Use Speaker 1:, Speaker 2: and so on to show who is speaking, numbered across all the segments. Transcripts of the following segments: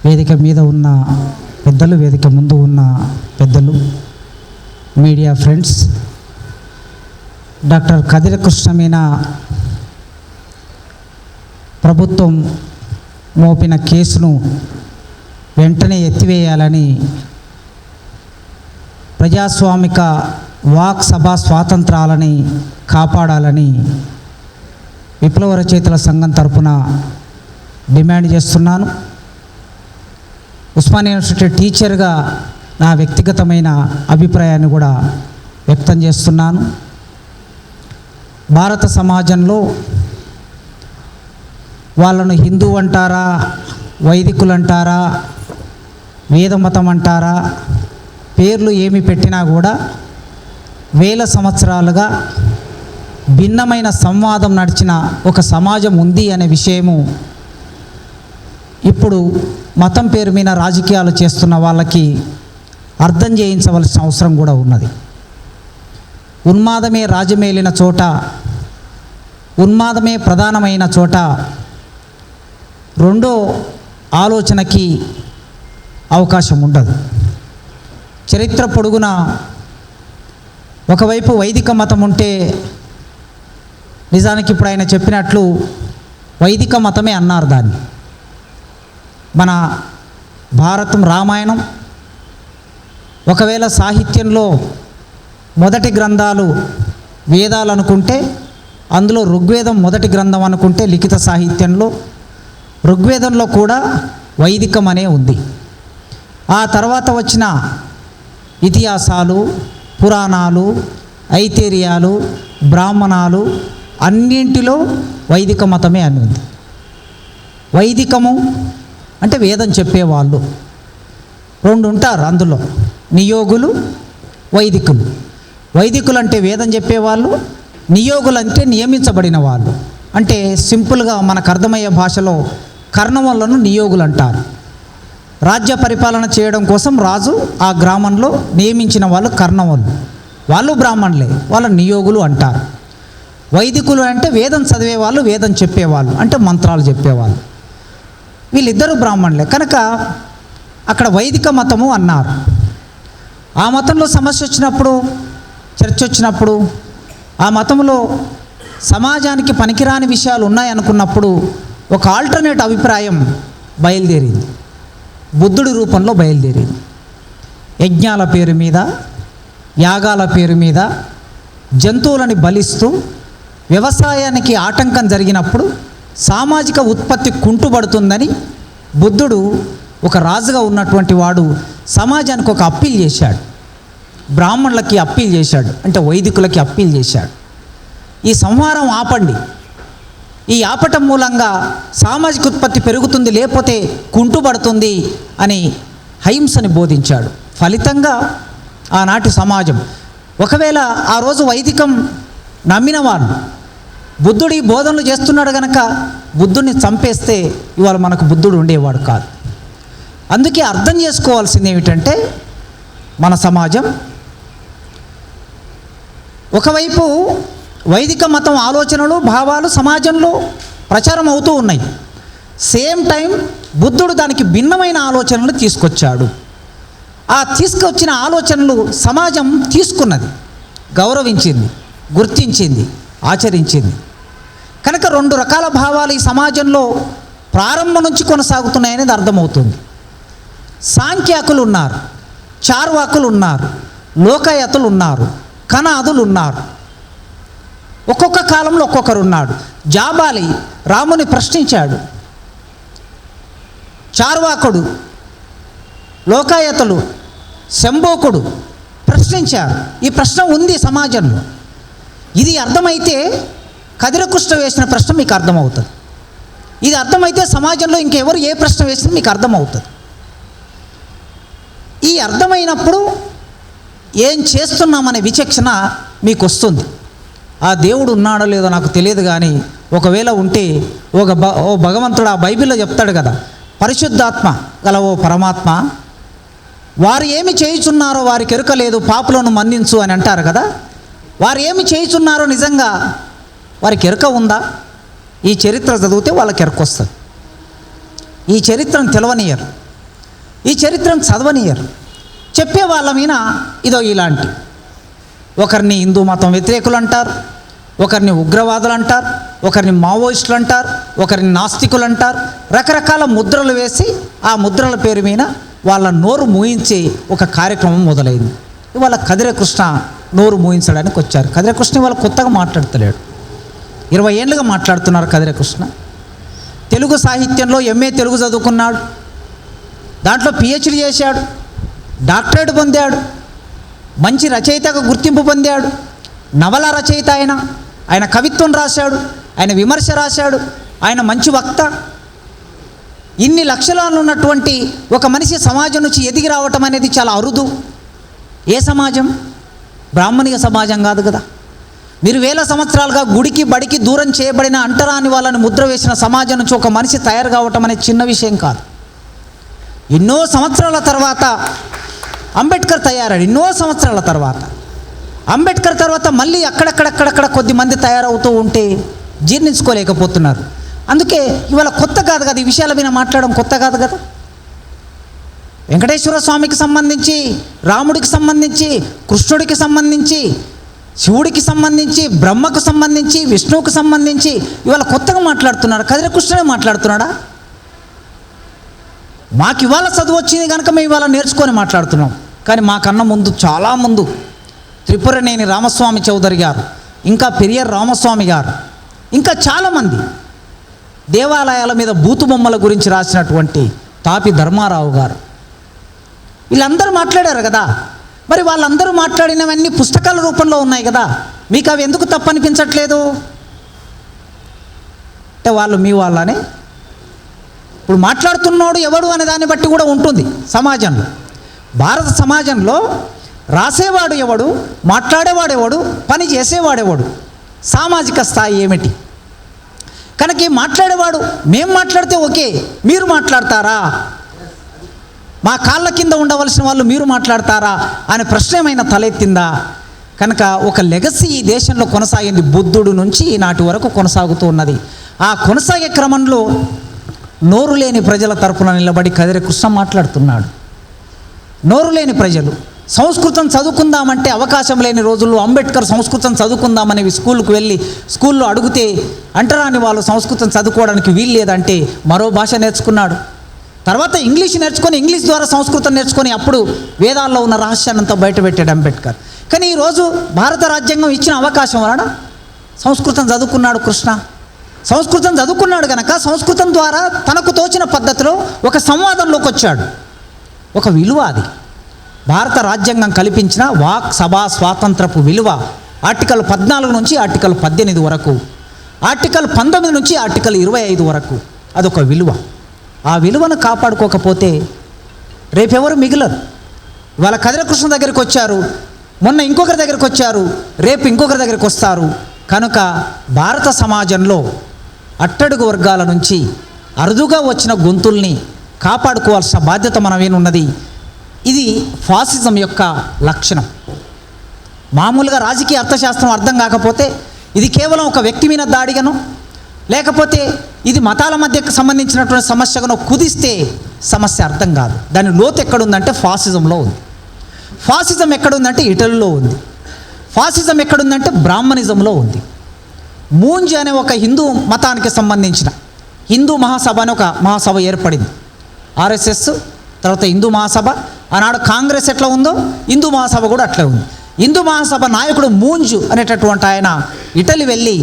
Speaker 1: వేదిక మీద ఉన్న పెద్దలు, వేదిక ముందు ఉన్న పెద్దలు, media friends, doctor Kadiri Krishna మీద ప్రభుత్వం మోపిన కేసును వెంటనే ఎత్తివేయాలని, ప్రజాస్వామిక వాక్ సభా స్వాతంత్రాలని కాపాడాలని విప్లవ రచయితల సంఘం తరపున డిమాండ్ చేస్తున్నాను. ఉస్మానియా యూనివర్సిటీ టీచర్గా నా వ్యక్తిగతమైన అభిప్రాయాన్ని కూడా వ్యక్తం చేస్తున్నాను. భారత సమాజంలో వాళ్ళను హిందూ అంటారా, వైదికులు అంటారా, వేదమతం అంటారా, పేర్లు ఏమి పెట్టినా కూడా వేల సంవత్సరాలుగా భిన్నమైన సంవాదం నడిచిన ఒక సమాజం ఉంది అనే విషయము ఇప్పుడు మతం పేరు మీద రాజకీయాలు చేస్తున్న వాళ్ళకి అర్థం చేయించవలసిన అవసరం కూడా ఉన్నది. ఉన్మాదమే రాజమేలిన చోట, ఉన్మాదమే ప్రధానమైన చోట రెండో ఆలోచనకి అవకాశం ఉండదు. చరిత్ర పొడుగున ఒకవైపు వైదిక మతం ఉంటే, నిజానికి ఇప్పుడు ఆయన చెప్పినట్లు వైదిక మతమే అన్నారు దాన్ని. మన భారతం, రామాయణం, ఒకవేళ సాహిత్యంలో మొదటి గ్రంథాలు వేదాలు అనుకుంటే, అందులో ఋగ్వేదం మొదటి గ్రంథం అనుకుంటే, లిఖిత సాహిత్యంలో ఋగ్వేదంలో కూడా వైదికం అనే ఉంది. ఆ తర్వాత వచ్చిన ఇతిహాసాలు, పురాణాలు, ఐతిహ్యాలు, బ్రాహ్మణాలు అన్నింటిలో వైదిక మతమే అని ఉంది. వైదికము అంటే వేదం చెప్పేవాళ్ళు రెండు ఉంటారు. అందులో నియోగులు, వైదికులు. వైదికులు అంటే వేదం చెప్పేవాళ్ళు, నియోగులు అంటే నియమించబడిన వాళ్ళు. అంటే సింపుల్గా మనకు అర్థమయ్యే భాషలో కర్ణములను నియోగులు అంటారు. రాజ్య పరిపాలన చేయడం కోసం రాజు ఆ గ్రామంలో నియమించిన వాళ్ళు కర్ణములు. వాళ్ళు బ్రాహ్మణులే, వాళ్ళ నియోగులు అంటారు. వైదికులు అంటే వేదం చదివేవాళ్ళు, వేదం చెప్పేవాళ్ళు, అంటే మంత్రాలు చెప్పేవాళ్ళు. వీళ్ళిద్దరూ బ్రాహ్మణులే కనుక అక్కడ వైదిక మతము అన్నారు. ఆ మతంలో సమస్య వచ్చినప్పుడు, చర్చ వచ్చినప్పుడు, ఆ మతంలో సమాజానికి పనికిరాని విషయాలు ఉన్నాయనుకున్నప్పుడు ఒక ఆల్టర్నేట్ అభిప్రాయం బయలుదేరింది. బుద్ధుడి రూపంలో బయలుదేరింది. యజ్ఞాల పేరు మీద, యాగాల పేరు మీద జంతువులని బలిస్తూ వ్యవసాయానికి ఆటంకం జరిగినప్పుడు సామాజిక ఉత్పత్తి కుంటుపడుతుందని బుద్ధుడు ఒక రాజుగా ఉన్నటువంటి వాడు సమాజానికి ఒక అప్పీల్ చేశాడు. బ్రాహ్మణులకి అప్పీల్ చేశాడు, అంటే వైదికులకి అప్పీల్ చేశాడు. ఈ సంహారం ఆపండి, ఈ ఆపటం మూలంగా సామాజిక ఉత్పత్తి పెరుగుతుంది, లేకపోతే కుంటుపడుతుంది అని అహింసని బోధించాడు. ఫలితంగా ఆనాటి సమాజం, ఒకవేళ ఆ రోజు వైదికం నమ్మిన వాళ్ళు బుద్ధుడి బోధనలు చేస్తున్నాడు కనుక బుద్ధుడిని చంపేస్తే ఇవాళ మనకు బుద్ధుడు ఉండేవాడు కాదు. అందుకే అర్థం చేసుకోవాల్సింది ఏమిటంటే, మన సమాజం ఒకవైపు వైదిక మతం ఆలోచనలు, భావాలు సమాజంలో ప్రచారం అవుతూ ఉన్నాయి. సేమ్ టైం బుద్ధుడు దానికి భిన్నమైన ఆలోచనలు తీసుకొచ్చాడు. ఆ తీసుకొచ్చిన ఆలోచనలు సమాజం తీసుకున్నది, గౌరవించింది, గుర్తించింది, ఆచరించింది. కనుక రెండు రకాల భావాలు ఈ సమాజంలో ప్రారంభం నుంచి కొనసాగుతున్నాయనేది అర్థమవుతుంది. సాంఖ్యాకులు ఉన్నారు, చార్వాకులు ఉన్నారు, లోకాయతులు ఉన్నారు, కణాదులు ఉన్నారు. ఒక్కొక్క కాలంలో ఒక్కొక్కరు ఉన్నాడు. జాబాలి రాముని ప్రశ్నించాడు. చార్వాకుడు, లోకాయతులు, శంభోకుడు ప్రశ్నించారు. ఈ ప్రశ్న ఉంది సమాజంలో. ఇది అర్థమైతే కదిరి కృష్ణ వేసిన ప్రశ్న మీకు అర్థమవుతుంది. ఇది అర్థమైతే సమాజంలో ఇంకెవరు ఏ ప్రశ్న వేసినా మీకు అర్థమవుతుంది. ఈ అర్థమైనప్పుడు ఏం చేస్తున్నామనే విచక్షణ మీకు వస్తుంది. ఆ దేవుడు ఉన్నాడో లేదో నాకు తెలియదు, కానీ ఒకవేళ ఉంటే ఓ భగవంతుడు ఆ బైబిల్లో చెప్తాడు కదా, పరిశుద్ధాత్మ గల ఓ పరమాత్మ, వారు ఏమి చేయుచున్నారో వారికి ఎరుక లేదు, పాపులను మన్నించు అని అంటారు కదా. వారు ఏమి చేయుచున్నారో నిజంగా వారికి ఎరుక ఉందా? ఈ చరిత్ర చదివితే వాళ్ళకి ఎరుక వస్తుంది. ఈ చరిత్రను తెలవనియరు. ఈ చరిత్రను చదవనియరు. చెప్పే వాళ్ళ మీద ఇదో ఇలాంటి, ఒకరిని హిందూ మతం వ్యతిరేకులు అంటారు, ఒకరిని ఉగ్రవాదులు అంటారు, ఒకరిని మావోయిస్టులు అంటారు, ఒకరిని నాస్తికులు అంటారు. రకరకాల ముద్రలు వేసి ఆ ముద్రల పేరు మీద వాళ్ళ నోరు మూయించే ఒక కార్యక్రమం మొదలైంది. ఇవాళ కదిరే కృష్ణ నోరు మూయించడానికి వచ్చారు. కదిరే కృష్ణ ఇవాళ కొత్తగా మాట్లాడతలేడు, 20 ఏళ్ళుగా మాట్లాడుతున్నారు కదిరే కృష్ణ. తెలుగు సాహిత్యంలో MA తెలుగు చదువుకున్నాడు, దాంట్లో PhD చేశాడు, డాక్టరేట్ పొందాడు, మంచి రచయితగా గుర్తింపు పొందాడు, నవల రచయిత ఆయన కవిత్వం రాశాడు, ఆయన విమర్శ రాశాడు, ఆయన మంచి వక్త. ఇన్ని లక్షణాలు ఉన్నటువంటి ఒక మనిషి సమాజం నుంచి ఎదిగి రావటం అనేది చాలా అరుదు. ఏ సమాజం? బ్రాహ్మణీయ సమాజం కాదు కదా. మీరు వేల సంవత్సరాలుగా గుడికి బడికి దూరం చేయబడిన అంటరాని వాళ్ళని ముద్ర వేసిన సమాజం నుంచి ఒక మనిషి తయారు కావటం అనేది చిన్న విషయం కాదు. ఎన్నో సంవత్సరాల తర్వాత అంబేద్కర్ తయారాడు. ఎన్నో సంవత్సరాల తర్వాత అంబేద్కర్ తర్వాత మళ్ళీ అక్కడక్కడ కొద్దిమంది తయారవుతూ ఉంటే జీర్ణించుకోలేకపోతున్నారు. అందుకే ఇవాళ కొత్త కాదు కదా, ఈ విషయాల మీద మాట్లాడడం కొత్త కాదు కదా. వెంకటేశ్వర స్వామికి సంబంధించి, రాముడికి సంబంధించి, కృష్ణుడికి సంబంధించి, శివుడికి సంబంధించి, బ్రహ్మకు సంబంధించి, విష్ణువుకి సంబంధించి ఇవాళ కొత్తగా మాట్లాడుతున్నారు. కదిరే కృష్ణుడే మాట్లాడుతున్నాడా? మాకు ఇవాళ చదువు వచ్చింది కనుక మేము ఇవాళ నేర్చుకొని మాట్లాడుతున్నాం. కానీ మాకన్నా ముందు, చాలా ముందు త్రిపురనేని రామస్వామి చౌదరి గారు, ఇంకా పెరియర్ రామస్వామి గారు, ఇంకా చాలామంది దేవాలయాల మీద బూతు బొమ్మల గురించి రాసినటువంటి తాపి ధర్మారావు గారు, వీళ్ళందరూ మాట్లాడారు కదా. మరి వాళ్ళందరూ మాట్లాడినవన్నీ పుస్తకాల రూపంలో ఉన్నాయి కదా, మీకు అవి ఎందుకు తప్పు అనిపించట్లేదు? అంటే వాళ్ళు మీ వాళ్ళనే. ఇప్పుడు మాట్లాడుతున్నాడు ఎవడు అనే దాన్ని బట్టి కూడా ఉంటుంది సమాజంలో. భారత సమాజంలో రాసేవాడు ఎవడు, మాట్లాడేవాడు ఎవడు, పని చేసేవాడెవడు, సామాజిక స్థాయి ఏమిటి? కనుక ఈ మాట్లాడేవాడు, మేం మాట్లాడితే ఓకే, మీరు మాట్లాడతారా, మా కాళ్ళ కింద ఉండవలసిన వాళ్ళు మీరు మాట్లాడతారా అనే ప్రశ్న ఏమైనా తలెత్తిందా? కనుక ఒక లెగసీ ఈ దేశంలో కొనసాగింది, బుద్ధుడు నుంచి ఈనాటి వరకు కొనసాగుతూ ఉన్నది. ఆ కొనసాగే క్రమంలో నోరు లేని ప్రజల తరపున నిలబడి కదిరే కృష్ణ మాట్లాడుతున్నాడు. నోరు లేని ప్రజలు సంస్కృతం చదువుకుందామంటే అవకాశం లేని రోజుల్లో అంబేద్కర్ సంస్కృతం చదువుకుందామని స్కూల్కి వెళ్ళి స్కూల్లో అడిగితే అంటరాని వాళ్ళు సంస్కృతం చదువుకోవడానికి వీలు లేదంటే మరో భాష నేర్చుకున్నాడు. తర్వాత ఇంగ్లీష్ నేర్చుకొని, ఇంగ్లీష్ ద్వారా సంస్కృతం నేర్చుకొని అప్పుడు వేదాల్లో ఉన్న రహస్యాన్ని అంతా బయటపెట్టాడు అంబేద్కర్. కానీ ఈరోజు భారత రాజ్యాంగం ఇచ్చిన అవకాశం వలన సంస్కృతం చదువుకున్నాడు కృష్ణ. సంస్కృతం చదువుకున్నాడు కనుక సంస్కృతం ద్వారా తనకు తోచిన పద్ధతిలో ఒక సంవాదంలోకి వచ్చాడు. ఒక విలువ అది భారత రాజ్యాంగం కల్పించిన వాక్ సభా స్వాతంత్రపు విలువ. ఆర్టికల్ 14 నుంచి ఆర్టికల్ 18 వరకు, ఆర్టికల్ 19 నుంచి ఆర్టికల్ 25 వరకు అదొక విలువ. ఆ విలువను కాపాడుకోకపోతే రేపెవరు మిగిలరు. ఇవాళ కదిరే కృష్ణ దగ్గరికి వచ్చారు, మొన్న ఇంకొకరి దగ్గరికి వచ్చారు, రేపు ఇంకొకరి దగ్గరికి వస్తారు. కనుక భారత సమాజంలో అట్టడుగు వర్గాల నుంచి అరుదుగా వచ్చిన గొంతుల్ని కాపాడుకోవాల్సిన బాధ్యత మనమేనున్నది. ఇది ఫాసిజం యొక్క లక్షణం. మామూలుగా రాజకీయ అర్థశాస్త్రం అర్థం కాకపోతే ఇది కేవలం ఒక వ్యక్తి మీద దాడిగానో లేకపోతే ఇది మతాల మధ్యకు సంబంధించినటువంటి సమస్యగానో కుదిస్తే సమస్య అర్థం కాదు. దాని లోతు ఎక్కడుందంటే ఫాసిజంలో ఉంది. ఫాసిజం ఎక్కడుందంటే ఇటలీలో ఉంది. ఫాసిజం ఎక్కడుందంటే బ్రాహ్మణిజంలో ఉంది. మూంజ్ అనే ఒక హిందూ మతానికి సంబంధించిన హిందూ మహాసభ అని ఒక మహాసభ ఏర్పడింది. RSS తర్వాత హిందూ మహాసభ. ఆనాడు కాంగ్రెస్ ఎట్లా ఉందో హిందూ మహాసభ కూడా అట్లే ఉంది. హిందూ మహాసభ నాయకుడు మూంజు అనేటటువంటి ఆయన ఇటలీ వెళ్ళి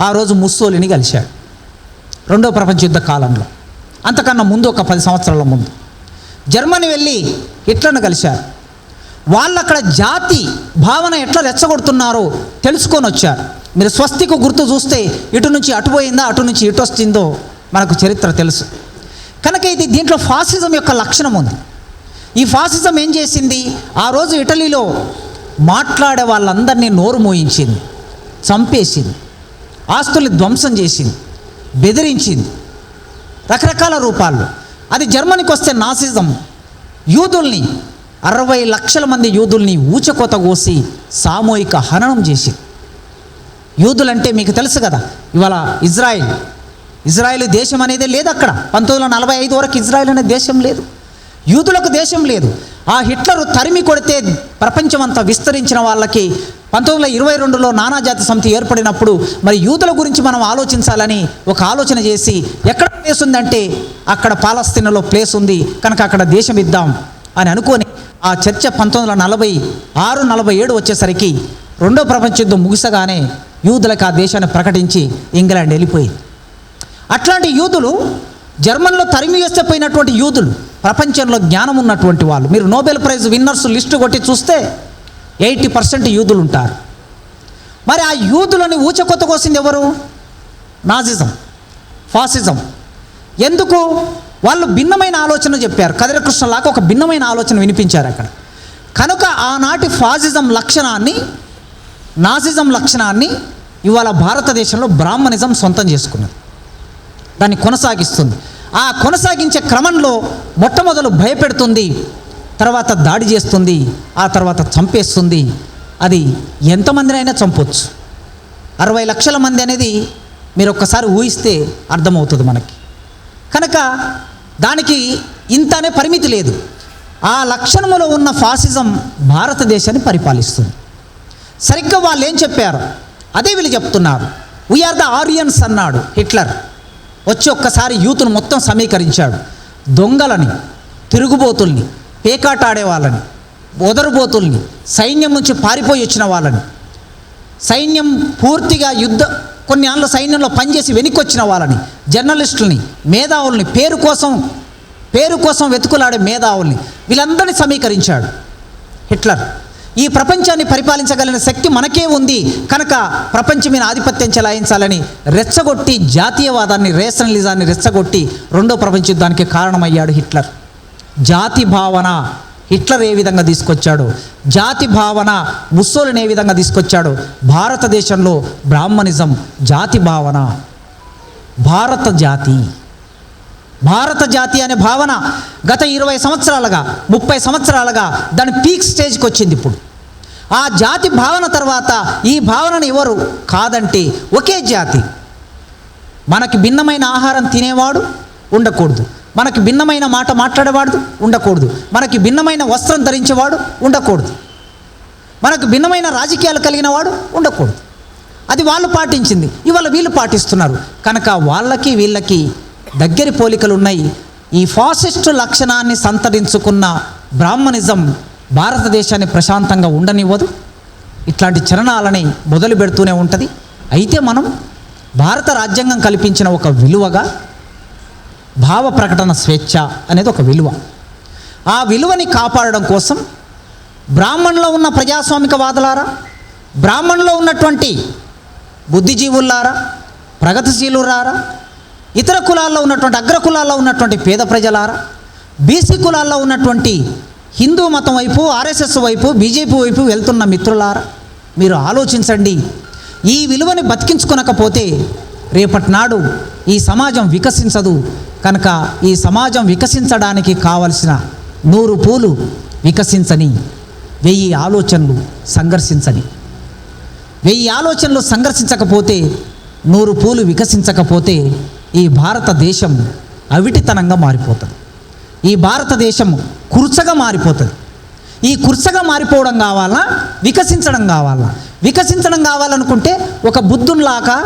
Speaker 1: ఆ రోజు ముస్సోలిని కలిశాడు రెండో ప్రపంచ యుద్ధ కాలంలో. అంతకన్నా ముందు ఒక 10 సంవత్సరాల ముందు జర్మనీ వెళ్ళి హిట్లర్ను కలిశారు. వాళ్ళు అక్కడ జాతి భావన ఎట్లా రెచ్చగొడుతున్నారో తెలుసుకొని వచ్చారు. మీరు స్వస్తికు గుర్తు చూస్తే ఇటు నుంచి అటు పోయిందా, అటు నుంచి ఇటు వస్తుందో మనకు చరిత్ర తెలుసు. కనుక ఇది దీంట్లో ఫాసిజం యొక్క లక్షణం ఉంది. ఈ ఫాసిజం ఏం చేసింది? ఆ రోజు ఇటలీలో మాట్లాడే వాళ్ళందరినీ నోరు మోయించింది, చంపేసింది, ఆస్తుల్ని ధ్వంసం చేసింది, బెదిరించింది రకరకాల రూపాల్లో. అది జర్మనీకి వస్తే నాసిజం యూదుల్ని 60 లక్షల మంది యూదుల్ని ఊచకోత కోసి సామూహిక హననం చేసింది. యూదులంటే మీకు తెలుసు కదా, ఇవాళ ఇజ్రాయిల్ దేశం అనేది లేదు అక్కడ. 1945 వరకు ఇజ్రాయిల్ అనే దేశం లేదు. యూదులకు దేశం లేదు. ఆ హిట్లరు తరిమి కొడితే ప్రపంచమంతా విస్తరించిన వాళ్ళకి 1922లో నానాజాతి సమితి ఏర్పడినప్పుడు మరి యూదుల గురించి మనం ఆలోచించాలని ఒక ఆలోచన చేసి ఎక్కడ ప్లేస్ ఉందంటే అక్కడ పాలస్తీనాలో ప్లేస్ ఉంది కనుక అక్కడ దేశం ఇద్దాం అని అనుకొని ఆ చర్చ 1946-47 వచ్చేసరికి రెండో ప్రపంచ యుద్ధం ముగిసగానే యూదులకు ఆ దేశాన్ని ప్రకటించి ఇంగ్లాండ్ వెళ్ళిపోయింది. అట్లాంటి యూదులు జర్మన్లో తరిమి వేస్తే పోయినటువంటి యూదులు ప్రపంచంలో జ్ఞానం ఉన్నటువంటి వాళ్ళు. మీరు నోబెల్ ప్రైజ్ విన్నర్స్ లిస్టు కొట్టి చూస్తే 80% యూదులు ఉంటారు. మరి ఆ యూదులని ఊచకొత్త కోసింది ఎవరు? Nazism, fascism. ఎందుకు? వాళ్ళు భిన్నమైన ఆలోచన చెప్పారు. కదిరకృష్ణలాగా ఒక భిన్నమైన ఆలోచన వినిపించారు అక్కడ. కనుక ఆనాటి ఫాసిజం లక్షణాన్ని, నాజిజం లక్షణాన్ని ఇవాళ భారతదేశంలో బ్రాహ్మణిజం సొంతం చేసుకున్నది, దాన్ని కొనసాగిస్తుంది. ఆ కొనసాగించే క్రమంలో మొట్టమొదలు భయపెడుతుంది, తర్వాత దాడి చేస్తుంది, ఆ తర్వాత చంపేస్తుంది. అది ఎంతమందినైనా చంపొచ్చు. 60 లక్షల మంది అనేది మీరు ఒక్కసారి ఊహిస్తే అర్థమవుతుంది మనకి. కనుక దానికి ఇంతనే పరిమితి లేదు. ఆ లక్షణములో ఉన్న ఫాసిజం భారతదేశాన్ని పరిపాలిస్తుంది. సరిగ్గా వాళ్ళు ఏం చెప్పారు అదే వీళ్ళు చెప్తున్నారు. వీఆర్ ద ఆరియన్స్ అన్నాడు హిట్లర్. వచ్చి ఒక్కసారి యూత్ను మొత్తం సమీకరించాడు. దొంగలని, తిరుగుబోతుల్ని, పేకాట ఆడేవాళ్ళని, వదరుబోతుల్ని, సైన్యం నుంచి పారిపోయి వచ్చిన వాళ్ళని, సైన్యం పూర్తిగా కొన్ని ఏళ్ళ సైన్యంలో పనిచేసి వెనక్కి వచ్చిన వాళ్ళని, జర్నలిస్టుల్ని, మేధావుల్ని, పేరు కోసం వెతుకులాడే మేధావుల్ని, వీళ్ళందరినీ సమీకరించాడు హిట్లర్. ఈ ప్రపంచాన్ని పరిపాలించగలిగిన శక్తి మనకే ఉంది కనుక ప్రపంచం మీద ఆధిపత్యం చెలాయించాలని రెచ్చగొట్టి జాతీయవాదాన్ని, రేషనలిజాన్ని రెచ్చగొట్టి రెండో ప్రపంచ యుద్ధానికి కారణమయ్యాడు హిట్లర్. జాతి భావన హిట్లర్ ఏ విధంగా తీసుకొచ్చాడు, జాతి భావన ముస్సోలిని ఏ విధంగా తీసుకొచ్చాడు. భారతదేశంలో బ్రాహ్మణిజం జాతి భావన, భారత జాతి అనే భావన గత 20 సంవత్సరాలుగా 30 సంవత్సరాలుగా దాని పీక్ స్టేజ్కి వచ్చింది. ఇప్పుడు ఆ జాతి భావన తర్వాత ఈ భావనను ఎవరు కాదంటే ఒకే జాతి. మనకి భిన్నమైన ఆహారం తినేవాడు ఉండకూడదు, మనకి భిన్నమైన మాట మాట్లాడేవాడు ఉండకూడదు, మనకి భిన్నమైన వస్త్రం ధరించేవాడు ఉండకూడదు, మనకు భిన్నమైన రాజకీయాలు కలిగిన వాడు ఉండకూడదు. అది వాళ్ళు పాటించింది, ఇవాళ వీళ్ళు పాటిస్తున్నారు. కనుక వాళ్ళకి వీళ్ళకి దగ్గరి పోలికలు ఉన్నాయి. ఈ ఫాసిస్టు లక్షణాన్ని సంతరించుకున్న బ్రాహ్మణిజం భారతదేశాన్ని ప్రశాంతంగా ఉండనివ్వదు. ఇట్లాంటి చలనాలని మొదలు పెడుతూనే ఉంటుంది. అయితే మనం భారత రాజ్యాంగం కల్పించిన ఒక విలువగా భావ ప్రకటన స్వేచ్ఛ అనేది ఒక విలువ. ఆ విలువని కాపాడడం కోసం బ్రాహ్మణులో ఉన్న ప్రజాస్వామికవాదులారా, బ్రాహ్మణులో ఉన్నటువంటి బుద్ధిజీవులారా, ప్రగతిశీలురారా, ఇతర కులాల్లో ఉన్నటువంటి అగ్ర కులాల్లో ఉన్నటువంటి పేద ప్రజలారా, బీసీ కులాల్లో ఉన్నటువంటి హిందూ మతం వైపు, ఆర్ఎస్ఎస్ వైపు, బీజేపీ వైపు వెళ్తున్న మిత్రులారా, మీరు ఆలోచించండి. ఈ విలువని బతికించుకొనకపోతే రేపటి నాడు ఈ సమాజం వికసించదు. కనుక ఈ సమాజం వికసించడానికి కావలసిన 100 పూలు వికసించని, 1000 ఆలోచనలు సంఘర్షించని. 1000 ఆలోచనలు సంఘర్షించకపోతే, 100 పూలు వికసించకపోతే ఈ భారతదేశం అవిటితనంగా మారిపోతుంది. ఈ భారతదేశం కుర్చగా మారిపోతుంది. ఈ కుర్చగా మారిపోవడం కావాలా, వికసించడం కావాలా? వికసించడం కావాలనుకుంటే ఒక బుద్ధునిలాగా,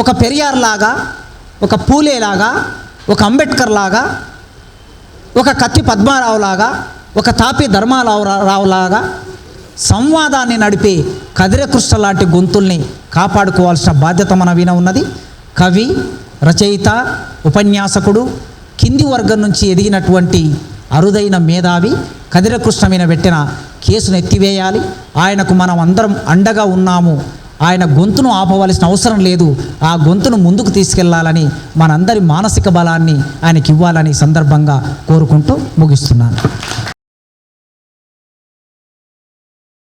Speaker 1: ఒక పెరియార్ లాగా, ఒక పూలేలాగా, ఒక అంబేద్కర్ లాగా, ఒక కత్తి పద్మారావు లాగా, ఒక తాపి ధర్మారావు లాగా సంవాదాన్ని నడిపే కదిరకృష్ణ లాంటి గొంతుల్ని కాపాడుకోవాల్సిన బాధ్యత మన మీద ఉన్నది. కవి, రచయిత, ఉపన్యాసకుడు, కింది వర్గం నుంచి ఎదిగినటువంటి అరుదైన మేధావి కదిరకృష్ణ మీద పెట్టిన కేసును ఎత్తివేయాలి. ఆయనకు మనం అందరం అండగా ఉన్నాము. ఆయన గొంతును ఆపవలసిన అవసరం లేదు. ఆ గొంతును ముందుకు తీసుకెళ్లాలని, మనందరి మానసిక బలాన్ని ఆయనకి ఇవ్వాలని సందర్భంగా కోరుకుంటూ ముగిస్తున్నాను.